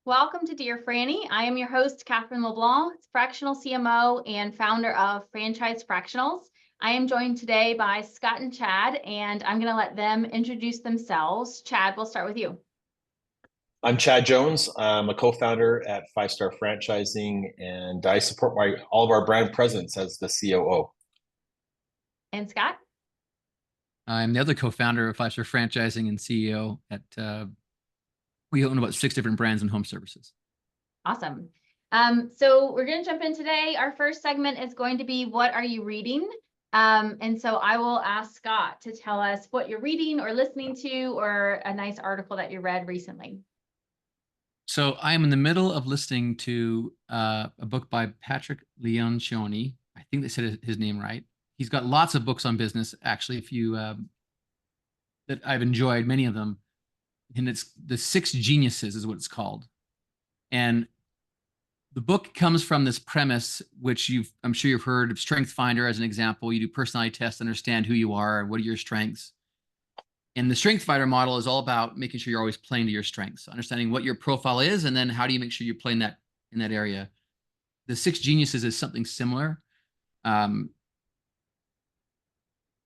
Welcome to Dear Frannie. I am your host, Catherine LeBlanc, fractional CMO and founder of Franchise Fractionals. I am joined today by Scott and Chad, and I'm going to let them introduce themselves. Chad, we'll start with you. I'm Chad Jones. I'm a co-founder at 5-Star Franchising, and I support all of our brand presidents as the COO. And Scott? I'm the other co-founder of 5-Star Franchising and CEO at, we own about 6 different brands and home services. Awesome. So we're going to jump in today. Our first segment is going to be, what are you reading? And so I will ask Scott to tell us what you're reading or listening to, or a nice article that you read recently. So I am in the middle of listening to a book by Patrick Lencioni. I think they said his name right. He's got lots of books on business, actually, that I've enjoyed, many of them. And it's The 6 Geniuses is what it's called. And the book comes from this premise, which I'm sure you've heard of Strength Finder as an example. You do personality tests, understand who you are, what are your strengths. And the Strength Finder model is all about making sure you're always playing to your strengths, understanding what your profile is, and then how do you make sure you're playing that in that area. The 6 Geniuses is something similar. And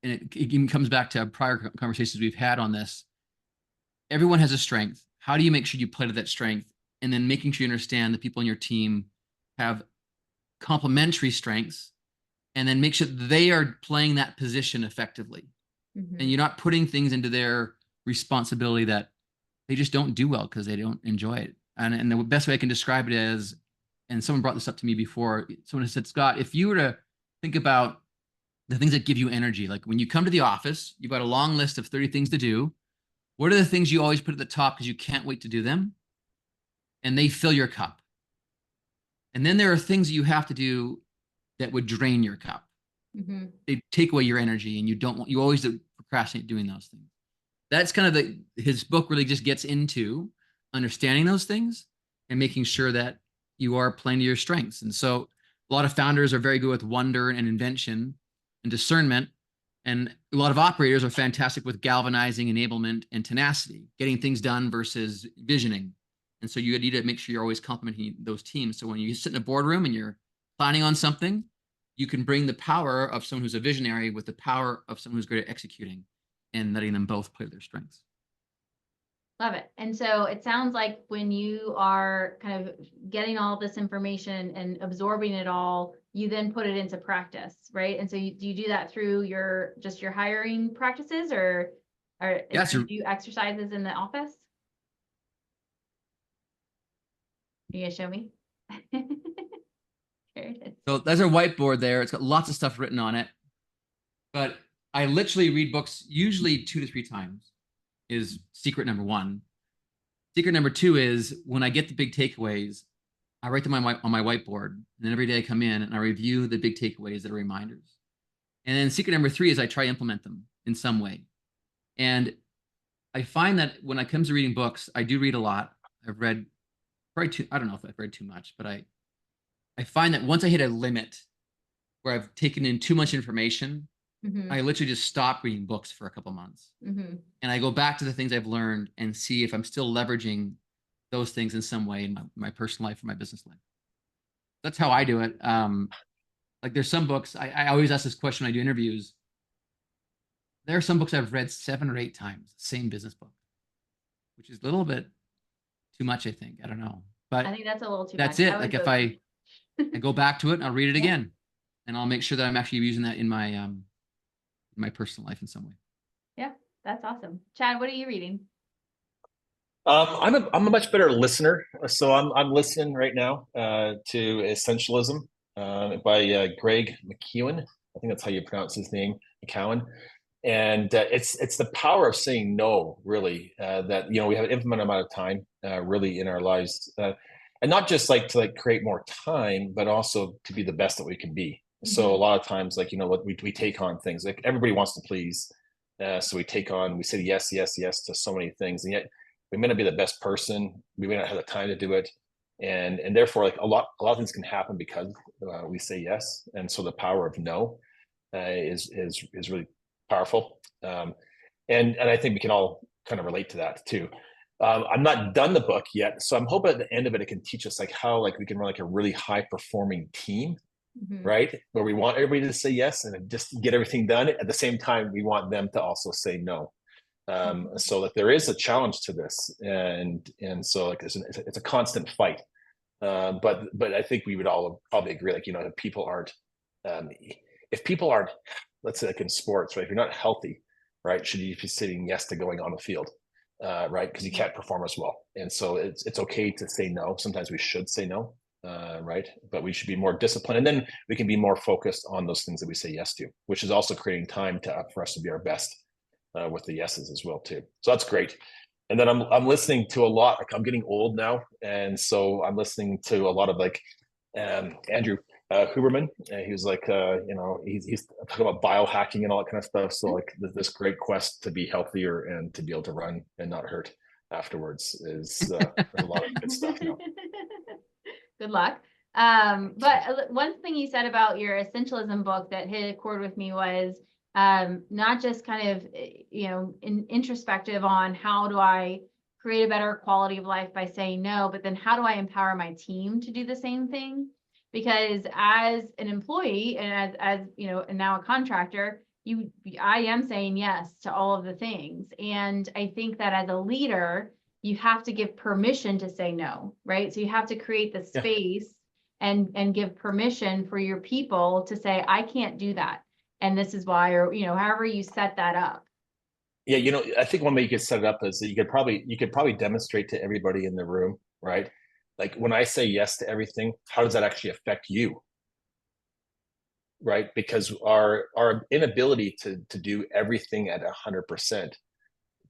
it even comes back to prior conversations we've had on this. Everyone has a strength. How do you make sure you play to that strength? And then making sure you understand the people in your team have complementary strengths, and then make sure they are playing that position effectively. Mm-hmm. And you're not putting things into their responsibility that they just don't do well because they don't enjoy it. And the best way I can describe it is, and someone brought this up to me before, someone said, Scott, if you were to think about the things that give you energy, like when you come to the office, you've got a long list of 30 things to do. What are the things you always put at the top because you can't wait to do them? And they fill your cup. And then there are things that you have to do that would drain your cup. Mm-hmm. They take away your energy, and you always procrastinate doing those things. That's kind of his book really just gets into understanding those things and making sure that you are playing to your strengths. And so a lot of founders are very good with wonder and invention and discernment. And a lot of operators are fantastic with galvanizing, enablement, and tenacity, getting things done versus visioning. And so you need to make sure you're always complementing those teams. So when you sit in a boardroom and you're planning on something, you can bring the power of someone who's a visionary with the power of someone who's great at executing, and letting them both play their strengths. Love it. And so it sounds like when you are kind of getting all this information and absorbing it all, you then put it into practice, right? And so do you do that through your hiring practices, or do you exercises in the office? You gonna show me? There it is. So there's our whiteboard there. It's got lots of stuff written on it. But I literally read books usually 2 to 3 times is secret number 1. Secret number 2 is when I get the big takeaways, I write them on my whiteboard. And then every day I come in and I review the big takeaways that are reminders. And then secret number 3 is I try to implement them in some way. And I find that when it comes to reading books, I do read a lot. I've read probably I don't know if I've read too much, but I find that once I hit a limit where I've taken in too much information, mm-hmm. I literally just stop reading books for a couple months. Mm-hmm. And I go back to the things I've learned and see if I'm still leveraging those things in some way in my personal life or my business life. That's how I do it. Like there's some books, I always ask this question when I do interviews. There are some books I've read 7 or 8 times, same business book, which is a little bit too much, I think. I don't know. But I think that's a little too much. That's it. Like if I go back to it and I'll read it again, and I'll make sure that I'm actually using that in my personal life in some way. Yeah, that's awesome. Chad, what are you reading? I'm a much better listener, so I'm listening right now to Essentialism by Greg McKeown. I think that's how you pronounce his name, McKeown. And it's the power of saying no, really. That we have an infinite amount of time, really, in our lives, and not just to create more time, but also to be the best that we can be. Mm-hmm. So a lot of times, we take on things. Like everybody wants to please, so we say yes to so many things, and yet we may not be the best person. We may not have the time to do it, and therefore, a lot of things can happen because we say yes. And so the power of no is really powerful. And I think we can all kind of relate to that too. I'm not done the book yet, so I'm hoping at the end of it, it can teach us like how like we can run like a really high performing team, right? Where we want everybody to say yes and just get everything done. At the same time, we want them to also say no. So like there is a challenge to this, and so like it's a constant fight. But I think we would all probably agree, like, you know, that people aren't, if people aren't, let's say like in sports, right? If you're not healthy, right, should you be saying yes to going on the field, right? Because you can't perform as well. And so it's okay to say no. Sometimes we should say no, right? But we should be more disciplined, and then we can be more focused on those things that we say yes to, which is also creating time for us to be our best with the yeses as well too. So that's great. And then I'm listening to a lot. Like I'm getting old now, and so I'm listening to a lot of like Andrew Huberman. He was like, you know, he's talking about biohacking and all that kind of stuff. So like this great quest to be healthier and to be able to run and not hurt afterwards is a lot of good stuff. You know. Good luck. But one thing you said about your essentialism book that hit a chord with me was not just kind of, you know, introspective on how do I create a better quality of life by saying no, but then how do I empower my team to do the same thing? Because as an employee and as you know, and now a contractor, I am saying yes to all of the things. And I think that as a leader, you have to give permission to say no, right? So you have to create the space and give permission for your people to say, I can't do that. And this is why, or, you know, however you set that up. Yeah, you know, I think one way you could set it up is that you could probably demonstrate to everybody in the room, right? Like when I say yes to everything, how does that actually affect you? Right? Because our inability to do everything at 100%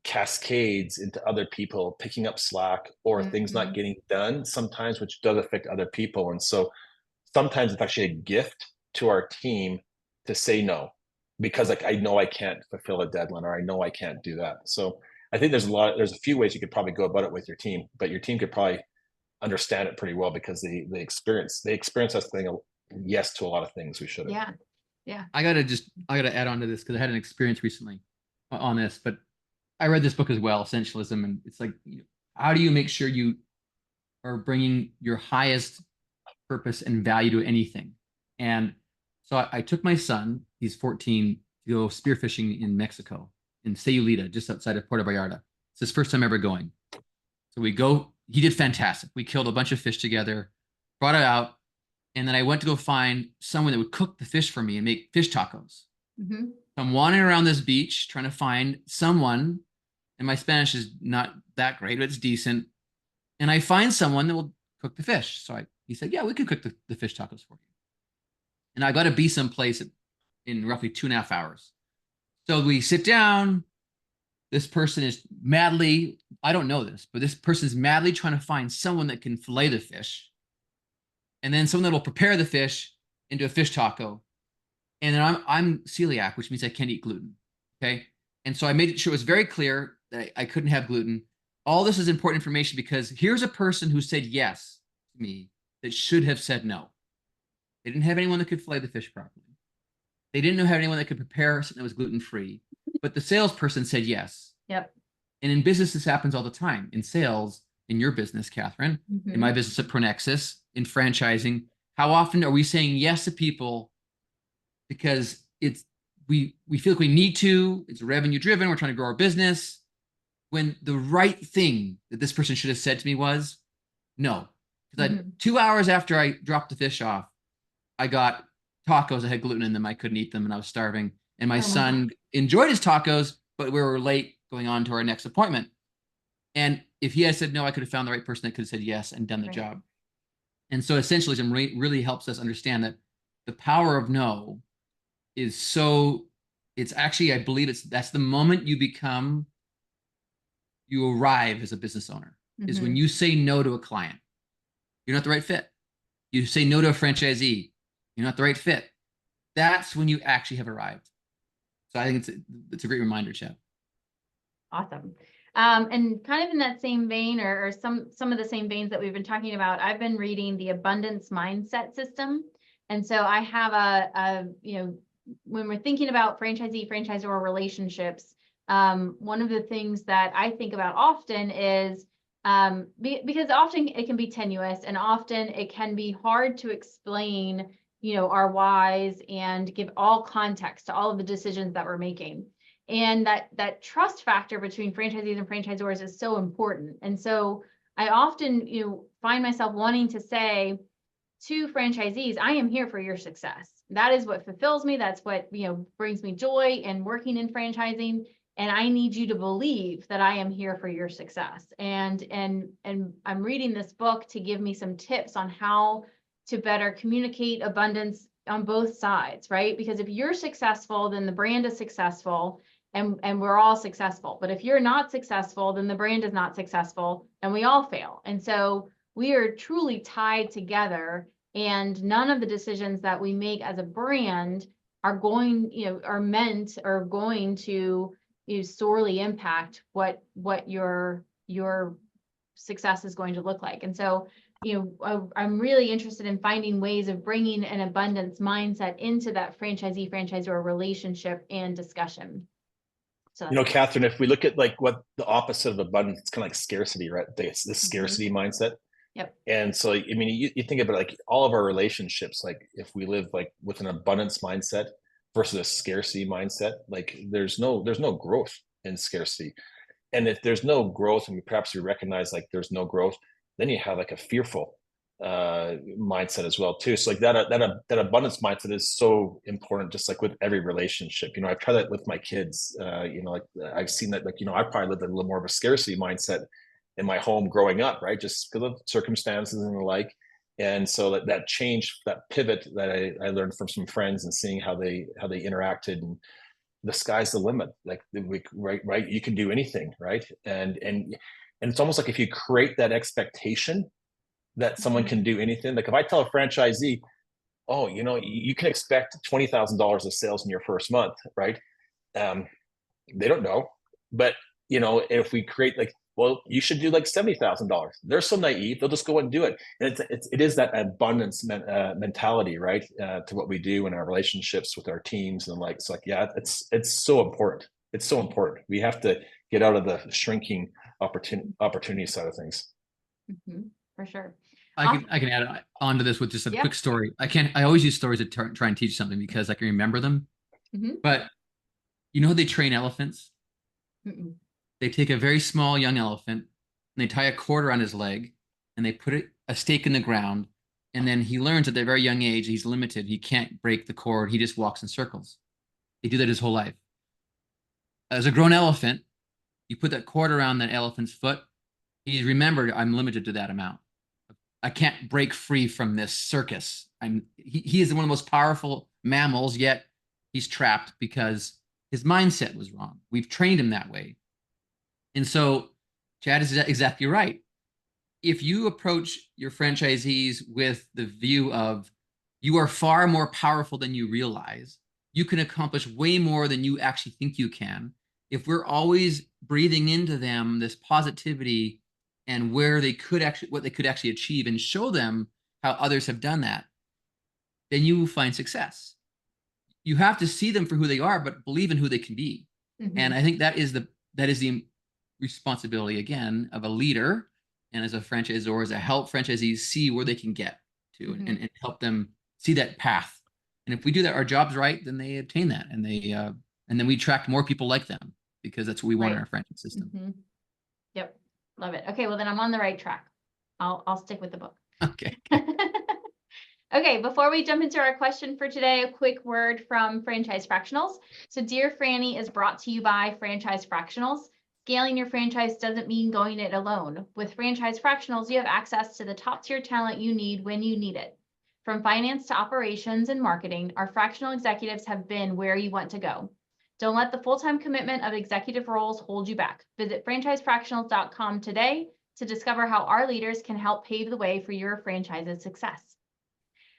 cascades into other people picking up slack or things not getting done sometimes, which does affect other people. And so sometimes it's actually a gift to our team to say no, because like I know I can't fulfill a deadline, or I know I can't do that. So I think there's a few ways you could probably go about it with your team, but your team could probably understand it pretty well because they experience us saying yes to a lot of things we should have. Yeah. I gotta add on to this because I had an experience recently on this, but I read this book as well, Essentialism, and it's like, how do you make sure you are bringing your highest purpose and value to anything? And so I took my son, he's 14, to go spearfishing in Mexico, in Sayulita, just outside of Puerto Vallarta. It's his first time ever going. So we go, he did fantastic. We killed a bunch of fish together, brought it out, and then I went to go find someone that would cook the fish for me and make fish tacos. So I'm wandering around this beach trying to find someone, and my Spanish is not that great, but it's decent. And I find someone that will cook the fish. So he said, yeah, we can cook the fish tacos for you. And I got to be someplace in roughly 2.5 hours. So we sit down. This person is madly, I don't know this, but this person is madly trying to find someone that can fillet the fish. And then someone that will prepare the fish into a fish taco. And then I'm celiac, which means I can't eat gluten. Okay. And so I made sure it was very clear that I couldn't have gluten. All this is important information because here's a person who said yes to me that should have said no. They didn't have anyone that could fillet the fish properly. They didn't have anyone that could prepare something that was gluten-free, but the salesperson said yes. Yep. And in business, this happens all the time. In sales, in your business, Catherine, in my business at Pronexus, in franchising, how often are we saying yes to people because we feel like we need to, it's revenue driven, we're trying to grow our business, when the right thing that this person should have said to me was no. Because 2 hours after I dropped the fish off, I got tacos that had gluten in them. I couldn't eat them and I was starving. And my son enjoyed his tacos, but we were late going on to our next appointment. And if he had said no, I could have found the right person that could have said yes and done the job. And so essentialism really helps us understand that the power of no is it's actually, I believe that's the moment you arrive as a business owner, is when you say no to a client. You're not the right fit. You say no to a franchisee. You're not the right fit. That's when you actually have arrived. So I think it's a great reminder, Chad. Awesome. And kind of in that same vein, or some of the same veins that we've been talking about, I've been reading the Abundance Mindset System. And so I have when we're thinking about franchisee-franchisor relationships, one of the things that I think about often is because often it can be tenuous and often it can be hard to explain, our whys and give all context to all of the decisions that we're making. And that trust factor between franchisees and franchisors is so important. And so I often, find myself wanting to say to franchisees, I am here for your success. That is what fulfills me. That's what, brings me joy in working in franchising. And I need you to believe that I am here for your success. And I'm reading this book to give me some tips on how to better communicate abundance on both sides, right? Because if you're successful, then the brand is successful and we're all successful. But if you're not successful, then the brand is not successful and we all fail. And so we are truly tied together, and none of the decisions that we make as a brand are going, are going to sorely impact what your success is going to look like. And so, I'm really interested in finding ways of bringing an abundance mindset into that franchisee-franchisor relationship and discussion. So Catherine, if we look at like what the opposite of abundance, it's kind of like scarcity, right? It's this scarcity mindset. Yep. And so, I mean, you think about like all of our relationships, like if we live like with an abundance mindset versus a scarcity mindset, like there's no growth in scarcity. And if there's no growth, and perhaps you recognize like there's no growth, then you have like a fearful mindset as well too. So like that abundance mindset is so important, just like with every relationship. I've tried that with my kids. Like I've seen that, like, I probably lived a little more of a scarcity mindset in my home growing up, right? Just because of circumstances and the like. And so that change, that pivot that I learned from some friends and seeing how they interacted, and the sky's the limit. Like right, you can do anything, right? And it's almost like if you create that expectation that someone can do anything. Like if I tell a franchisee, oh, you can expect $20,000 of sales in your first month, right? They don't know, but if we create like, well, you should do like $70,000. They're so naive; they'll just go and do it. And it is that abundance mentality, right, to what we do in our relationships with our teams and like. It's like, yeah, it's so important. It's so important. We have to get out of the shrinking opportunity side of things. Mm-hmm, for sure. I can add on to this with just a quick story. I always use stories to try and teach something because I can remember them. Mm-hmm. But they train elephants. Mm-mm. They take a very small young elephant and they tie a cord around his leg and they put a stake in the ground. And then he learns at a very young age, he's limited. He can't break the cord. He just walks in circles. They do that his whole life. As a grown elephant, you put that cord around that elephant's foot. He's remembered, I'm limited to that amount. I can't break free from this circus. He is one of the most powerful mammals, yet he's trapped because his mindset was wrong. We've trained him that way. And so Chad is exactly right. If you approach your franchisees with the view of you are far more powerful than you realize, you can accomplish way more than you actually think you can. If we're always breathing into them this positivity and what they could actually achieve and show them how others have done that, then you will find success. You have to see them for who they are, but believe in who they can be. Mm-hmm. And I think that is the responsibility again of a leader and as a franchisor is to help franchisees see where they can get to, mm-hmm. and help them see that path. And if we do that, our job's right, then they obtain that, and then we attract more people like them because that's what we want in our franchise system. Mm-hmm. Yep, love it. Okay, well then I'm on the right track. I'll stick with the book. Okay. Okay, before we jump into our question for today, a quick word from Franchise Fractionals. So Dear Frannie is brought to you by Franchise Fractionals. Scaling your franchise doesn't mean going it alone. With Franchise Fractionals, you have access to the top tier talent you need when you need it. From finance to operations and marketing, our fractional executives have been where you want to go. Don't let the full-time commitment of executive roles hold you back. Visit franchisefractionals.com today to discover how our leaders can help pave the way for your franchise's success.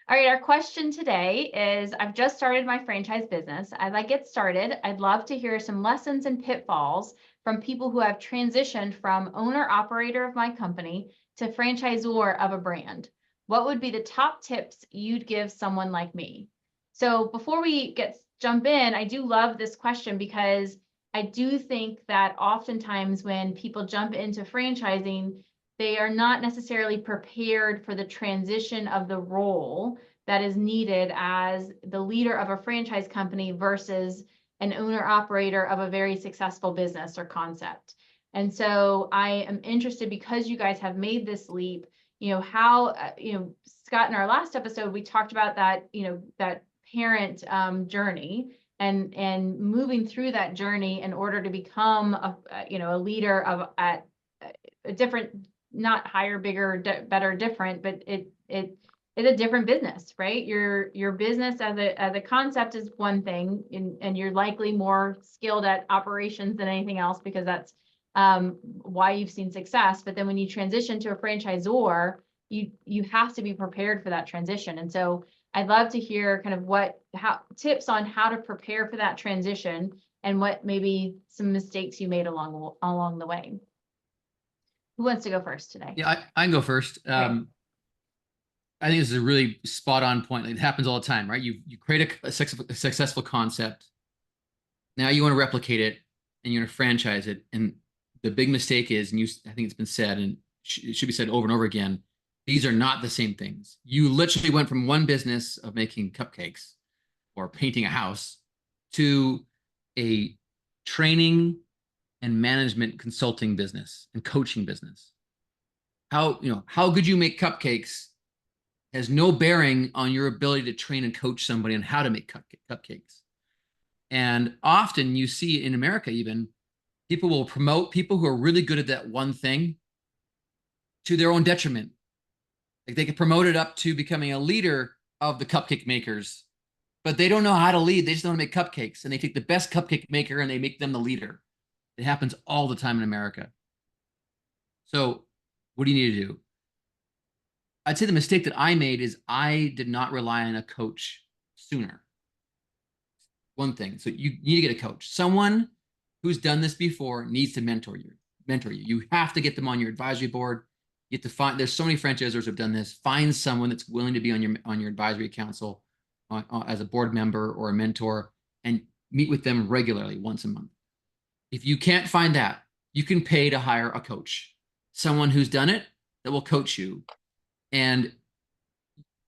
All right, our question today is, I've just started my franchise business. As I get started, I'd love to hear some lessons and pitfalls from people who have transitioned from owner-operator of my company to franchisor of a brand. What would be the top tips you'd give someone like me? So before we jump in, I do love this question because I do think that oftentimes when people jump into franchising, they are not necessarily prepared for the transition of the role that is needed as the leader of a franchise company versus an owner operator of a very successful business or concept. And so I am interested, because you guys have made this leap, how, Scott, in our last episode, we talked about that, that parent journey and moving through that journey in order to become a leader of at a different, not higher, bigger, better, different, but it's a different business, right? Your business as a concept is one thing, and you're likely more skilled at operations than anything else, because that's why you've seen success. But then when you transition to a franchisor, you have to be prepared for that transition. And so I'd love to hear kind of how tips on how to prepare for that transition, and what maybe some mistakes you made along the way. Who wants to go first today? Yeah, I can go first. Okay. I think this is a really spot on point. It happens all the time, right? You create a successful concept. Now you want to replicate it, and you want to franchise it. And the big mistake is, and I think it's been said, and it should be said over and over again, these are not the same things. You literally went from one business of making cupcakes or painting a house to a training and management consulting business and coaching business. How good you make cupcakes has no bearing on your ability to train and coach somebody on how to make cupcakes. And often you see in America, even, people will promote people who are really good at that one thing to their own detriment. Like, they get promoted up to becoming a leader of the cupcake makers, but they don't know how to lead. They just know how to make cupcakes, and they take the best cupcake maker and they make them the leader. It happens all the time in America. So what do you need to do? I'd say the mistake that I made is I did not rely on a coach sooner. One thing. So you need to get a coach. Someone who's done this before needs to mentor you. You have to get them on your advisory board. You have to find, there's so many franchisors who have done this. Find someone that's willing to be on your advisory council as a board member or a mentor, and meet with them regularly once a month. If you can't find that, you can pay to hire a coach, someone who's done it that will coach you. And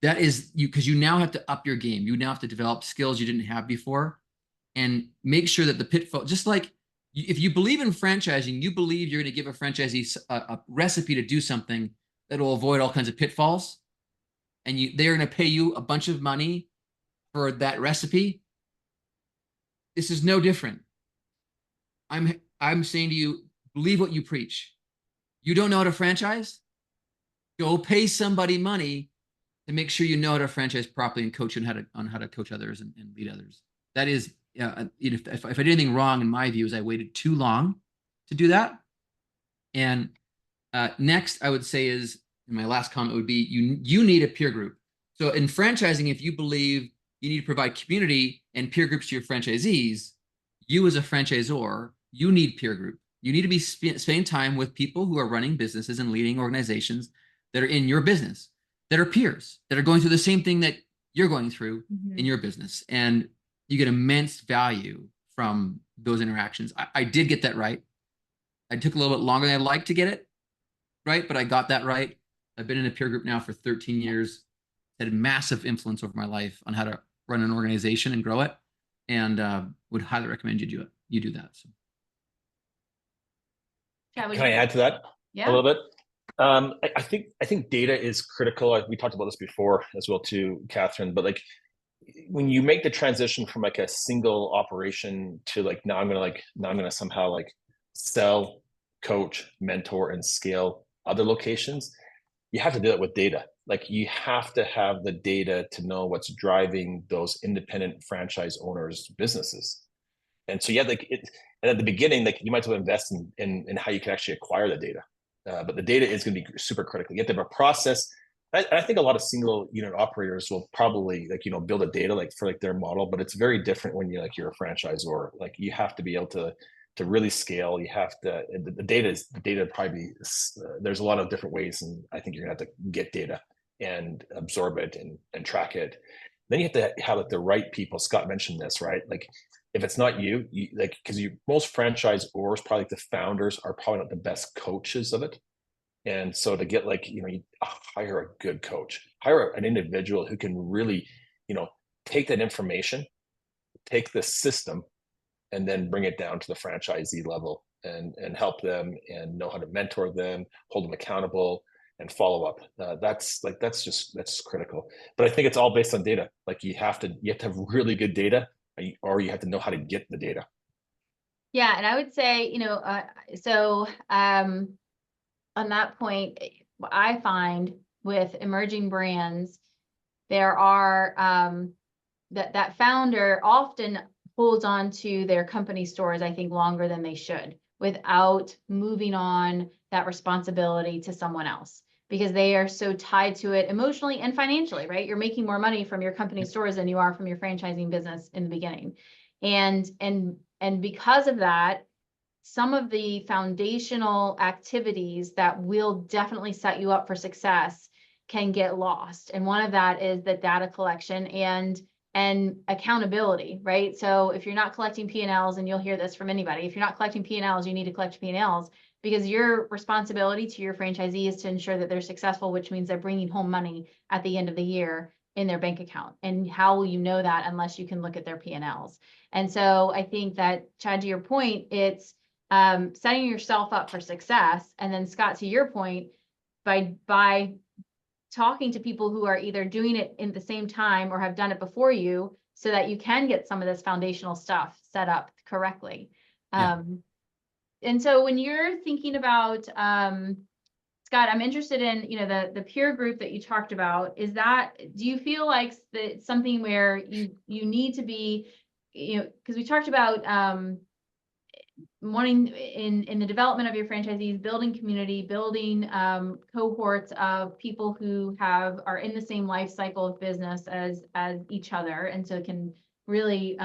that is because you now have to up your game. You now have to develop skills you didn't have before, and make sure that the pitfall, just like if you believe in franchising, you believe you're going to give a franchisee a recipe to do something that will avoid all kinds of pitfalls, and they're going to pay you a bunch of money for that recipe. This is no different. I'm saying to you, believe what you preach. You don't know how to franchise? Go pay somebody money to make sure you know how to franchise properly and coach on how to coach others and lead others. That is, if I did anything wrong, in my view, is I waited too long to do that. And next, I would say is, and my last comment would be, you need a peer group. So in franchising, if you believe you need to provide community and peer groups to your franchisees, you as a franchisor, you need peer group. You need to be spending time with people who are running businesses and leading organizations that are in your business, that are peers, that are going through the same thing that you're going through in your business. And you get immense value from those interactions. I did get that right. I took a little bit longer than I'd like to get it right, but I got that right. I've been in a peer group now for 13 years. It had a massive influence over my life on how to run an organization and grow it, and would highly recommend you do that. So. Yeah, Can I add to that yeah. a little bit? I think data is critical. We talked about this before as well too, Catherine, but like, when you make the transition from like a single operation to like, now I'm gonna somehow like sell, coach, mentor, and scale other locations, you have to do that with data. Like, you have to have the data to know what's driving those independent franchise owners' businesses. And so, yeah, like and at the beginning, like, you might as well invest in how you can actually acquire the data. But the data is going to be super critical. You have to have a process. I think a lot of single unit operators will probably build a data like for like their model, but it's very different when you're a franchisor. Like, you have to be able to really scale. You have to, the data probably, there's a lot of different ways, and I think you're gonna have to get data and absorb it and track it. Then you have to have like the right people. Scott mentioned this, right? Like, if it's not you, like, because most franchisors, probably like the founders, are probably not the best coaches of it. And so to get like, you hire a good coach, hire an individual who can really, take that information, take the system, and then bring it down to the franchisee level and help them and know how to mentor them, hold them accountable, and follow up. That's critical. But I think it's all based on data. Like you have to have really good data, or you have to know how to get the data. Yeah, and I would say, on that point, what I find with emerging brands, there are that founder often holds on to their company stores, I think, longer than they should, without moving on that responsibility to someone else, because they are so tied to it emotionally and financially, right? You're making more money from your company stores than you are from your franchising business in the beginning. And because of that, some of the foundational activities that will definitely set you up for success can get lost. And one of that is the data collection and accountability, right? So if you're not collecting P&Ls, and you'll hear this from anybody, if you're not collecting P&Ls, you need to collect P&Ls, because your responsibility to your franchisee is to ensure that they're successful, which means they're bringing home money at the end of the year in their bank account. And how will you know that unless you can look at their P&Ls? And so I think that, Chad, to your point, it's setting yourself up for success. And then, Scott, to your point, by talking to people who are either doing it in the same time or have done it before you, so that you can get some of this foundational stuff set up correctly. Yeah. And so when you're thinking about, Scott, I'm interested in, the peer group that you talked about. Do you feel like it's something where you need to be, because we talked about wanting in the development of your franchisees, building community, building cohorts of people who are in the same life cycle of business as each other, and so can really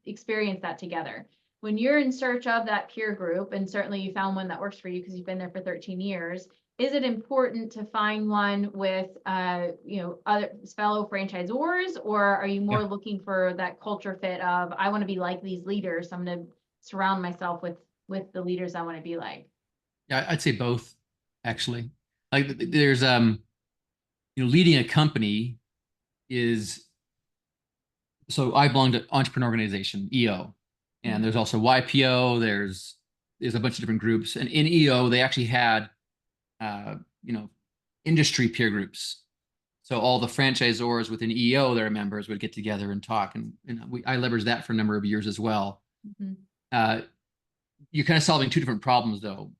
experience that together. When you're in search of that peer group, and certainly you found one that works for you because you've been there for 13 years, is it important to find one with other fellow franchisors, or are you more looking for that culture fit of, I want to be like these leaders, so I'm going to surround myself with the leaders I want to be like? Yeah, I'd say both, actually. Like there's leading a company is, so I belong to entrepreneur organization, EO, and there's also YPO, there's a bunch of different groups, and in EO they actually had industry peer groups. So all the franchisors within EO, their members would get together and talk, and I leveraged that for a number of years as well. You're kind of solving two different problems, though.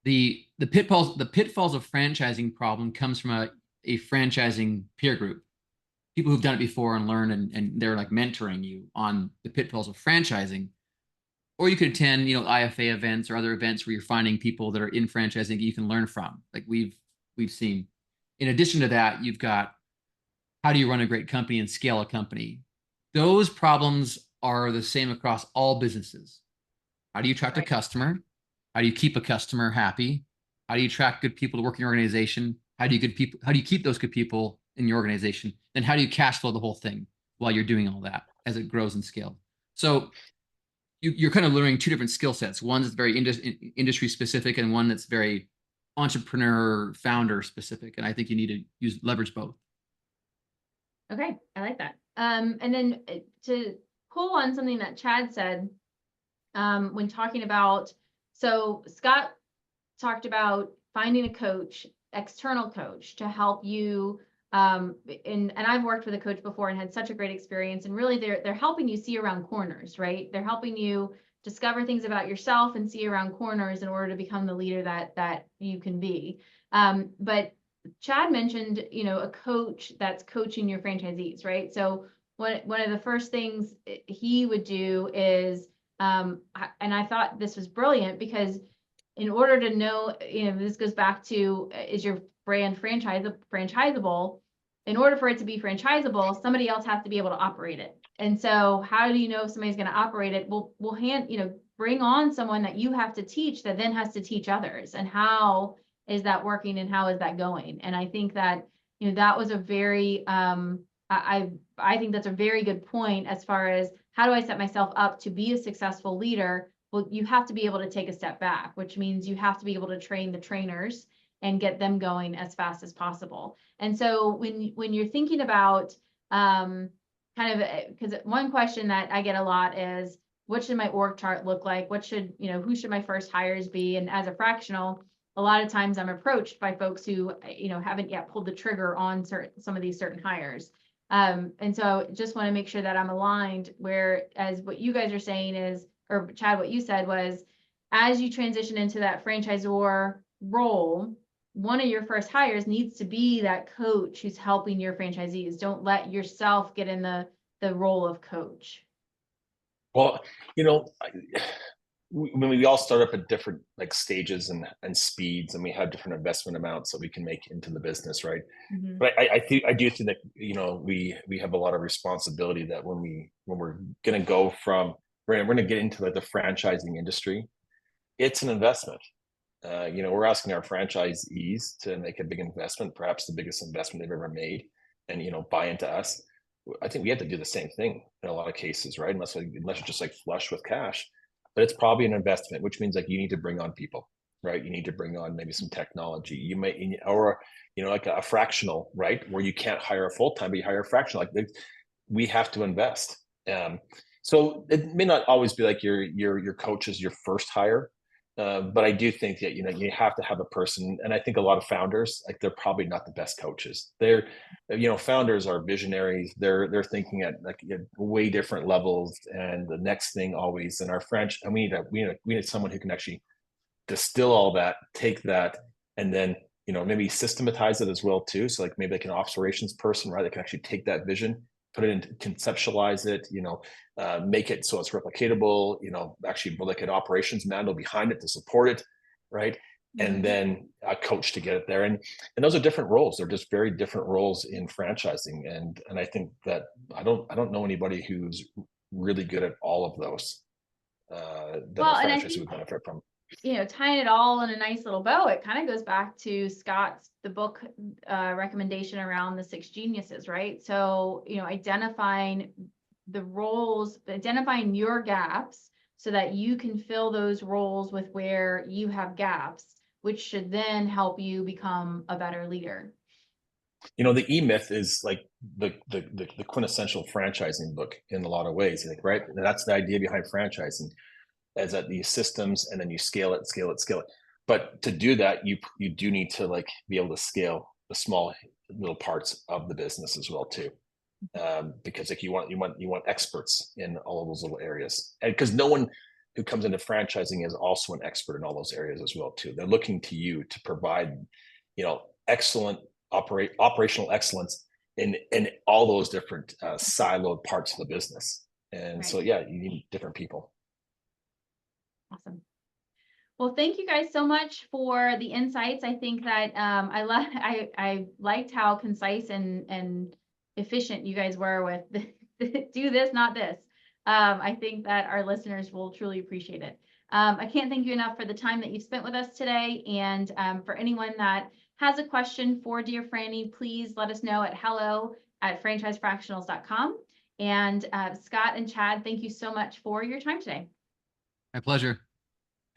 The pitfalls of franchising problem comes from a franchising peer group, people who've done it before and learned, and they're like mentoring you on the pitfalls of franchising. Or you could attend, IFA events or other events where you're finding people that are in franchising that you can learn from, like we've seen. In addition to that, you've got, how do you run a great company and scale a company? Those problems are the same across all businesses. How do you attract a customer? How do you keep a customer happy? How do you attract good people to work in your organization? How do you keep those good people in your organization? Then how do you cash flow the whole thing while you're doing all that as it grows and scales? So you're kind of learning two different skill sets. One that's very industry specific, and one that's very entrepreneur founder specific. And I think you need to leverage both. Okay, I like that. And then to pull on something that Chad said, when talking about, so Scott talked about finding a coach, external coach, to help you. And I've worked with a coach before and had such a great experience. And really, they're helping you see around corners, right? They're helping you discover things about yourself and see around corners in order to become the leader that you can be. But Chad mentioned, a coach that's coaching your franchisees, right? So one of the first things he would do is, and I thought this was brilliant, because in order to know, this goes back to, is your brand franchisable? In order for it to be franchisable, somebody else has to be able to operate it. And so how do you know if somebody's going to operate it? We'll bring on someone that you have to teach, that then has to teach others. And how is that working, and how is that going? And I think that, that was a very, I think that's a very good point as far as how do I set myself up to be a successful leader? Well, you have to be able to take a step back, which means you have to be able to train the trainers and get them going as fast as possible. And so when you're thinking about kind of, because one question that I get a lot is, what should my org chart look like? What should, who should my first hires be? And as a fractional, a lot of times I'm approached by folks who, haven't yet pulled the trigger on some of these certain hires. And so just want to make sure that I'm aligned, whereas what you guys are saying is, or Chad, what you said was, as you transition into that franchisor role, one of your first hires needs to be that coach who's helping your franchisees. Don't let yourself get in the role of coach. Well, when we all start up at different like stages and speeds, and we have different investment amounts that we can make into the business, right? Mm-hmm. But I do think that we have a lot of responsibility that when we're going to go from we're going to get into like the franchising industry, it's an investment. We're asking our franchisees to make a big investment, perhaps the biggest investment they've ever made, and buy into us. I think we have to do the same thing in a lot of cases, right? Unless you're just like flush with cash, but it's probably an investment, which means like you need to bring on people, right? You need to bring on maybe some technology. You may, or like a fractional, right, where you can't hire a full time, but you hire a fractional. Like we have to invest. So it may not always be like your coach is your first hire, but I do think that you have to have a person, and I think a lot of founders, like, they're probably not the best coaches. They're founders are visionaries. They're thinking at like way different levels, and the next thing always in our French, and we need someone who can actually distill all that, take that, and then maybe systematize it as well too. So like maybe like an operations person, right, that can actually take that vision, put it in, conceptualize it, make it so it's replicatable, actually build like an operations manual behind it to support it, right? Mm-hmm. And then a coach to get it there. And those are different roles. They're just very different roles in franchising. And I think that I don't know anybody who's really good at all of those that a franchisee would benefit from. Tying it all in a nice little bow, it kind of goes back to the book recommendation around the 6 geniuses, right? So, identifying the roles, identifying your gaps so that you can fill those roles with where you have gaps, which should then help you become a better leader. The E-Myth is like the quintessential franchising book in a lot of ways, like, right? That's the idea behind franchising. As at these systems, and then you scale it. But to do that, you do need to like be able to scale the small little parts of the business as well too, because like you want experts in all of those little areas, and because no one who comes into franchising is also an expert in all those areas as well too. They're looking to you to provide, excellent operational excellence in all those different siloed parts of the business, and right. So yeah, you need different people. Awesome. Well, thank you guys so much for the insights. I think that I liked how concise and efficient you guys were with do this, not this. I think that our listeners will truly appreciate it. I can't thank you enough for the time that you've spent with us today. And for anyone that has a question for Dear Frannie, please let us know at hello@franchisefractionals.com. And Scott and Chad, thank you so much for your time today. My pleasure.